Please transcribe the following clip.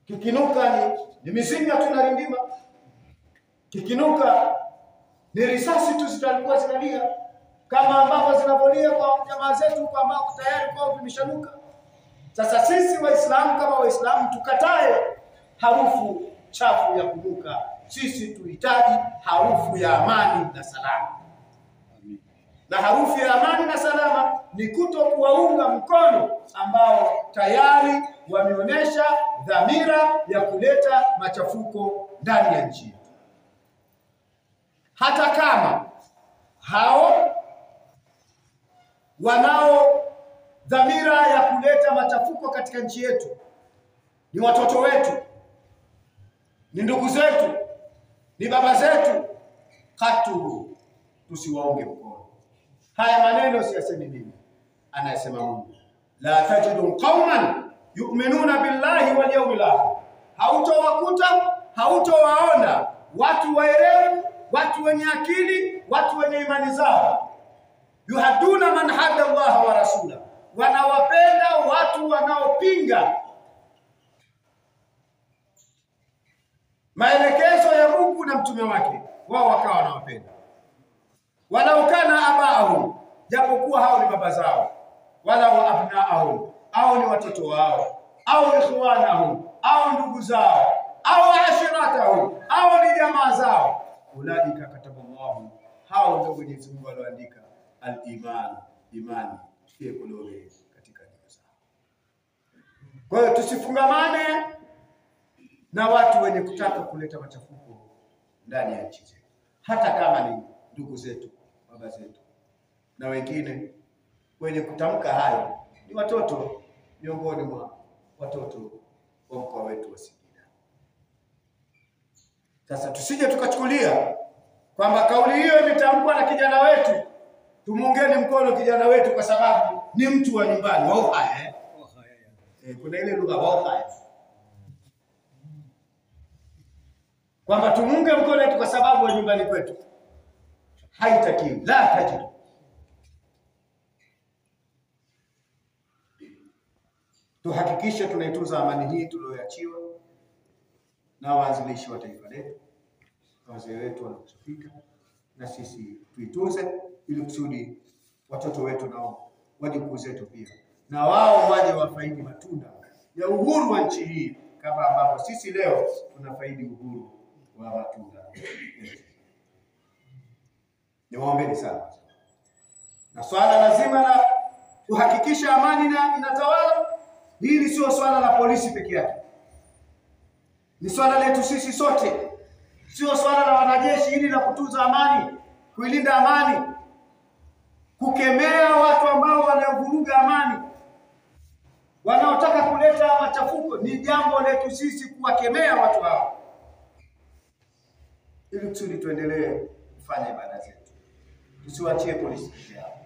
Kikinuka ni mizinga tunarindima. Kikinuka ni risasi tu zitakuwa zinalia kama ambavyo zinavolia kwa jamaa zetu kwa ambao tayari kwao vimeshanuka. Sasa sisi Waislamu kama Waislamu tukatae harufu chafu ya kunuka. Sisi tuhitaji harufu ya amani na salama. Na harufu ya amani na salama ni kutokuwaunga mkono ambao tayari wameonyesha dhamira ya kuleta machafuko ndani ya nchi. Hata kama hao wanao dhamira ya kuleta machafuko katika nchi yetu, ni watoto wetu, ni ndugu zetu, ni baba zetu, katu tusiwaunge mkono. Haya maneno siyasemi mimi, anayesema Mungu. La tajidu qauman yu'minuna billahi wal yawmil akhir. Hautowaona watu waerevu, watu wenye akili, watu wenye imani zao. Yuhaduna man hada Allah wa rasula. Wanawapenda watu wanaopinga maelekezo ya Mungu na mtume wake, wao wakawa wanawapenda. Walaukana abaahum, japokuwa hao ni baba zao, wala wa abnaahum, au ni watoto wao, au ikhwanahum, au ndugu zao, au ashiratahum, au ni jamaa zao. Ulaika kataballahu, hao ndio Mwenyezi Mungu aloandika al-iman, imani fi qulubi, katika nyoyo zao. Kwa hiyo tusifungamane na watu wenye kutaka kuleta machafuko ndani ya nchi zetu, hata kama ni ndugu zetu, baba zetu, na wengine wenye kutamka hayo ni watoto miongoni mwa watoto wa mkoa wetu wa Singida. Sasa tusije tukachukulia kwamba kauli hiyo imetamkwa na kijana wetu, tumuungeni mkono kijana wetu kwa sababu ni mtu wa nyumbani. Wao haya kuna ile lugha wao haya, kwamba tumuunge mkono wetu kwa sababu wa nyumbani kwetu. Haitakiwi, la tajidu. Tuhakikishe tunaitunza amani hii tuliyoachiwa na waanzilishi wa taifa letu, wazee wetu wanapofika, na sisi tuitunze ili kusudi watoto wetu nao, wajukuu zetu pia, na wao waje wafaidi matunda ya uhuru wa nchi hii kama ambavyo sisi leo tunafaidi uhuru wa matunda. Niwaombeni sana. Na swala lazima la kuhakikisha amani na inatawala, hili sio swala la polisi peke yake. Ni swala letu sisi sote. Sio swala la wanajeshi hili la kutunza amani, kuilinda amani, kukemea watu ambao wanavuruga amani, wanaotaka kuleta machafuko. Ni jambo letu sisi kuwakemea watu hao, ili kusudi tuendelee kufanya ibada zetu. Tusiwaachie polisi peke yao.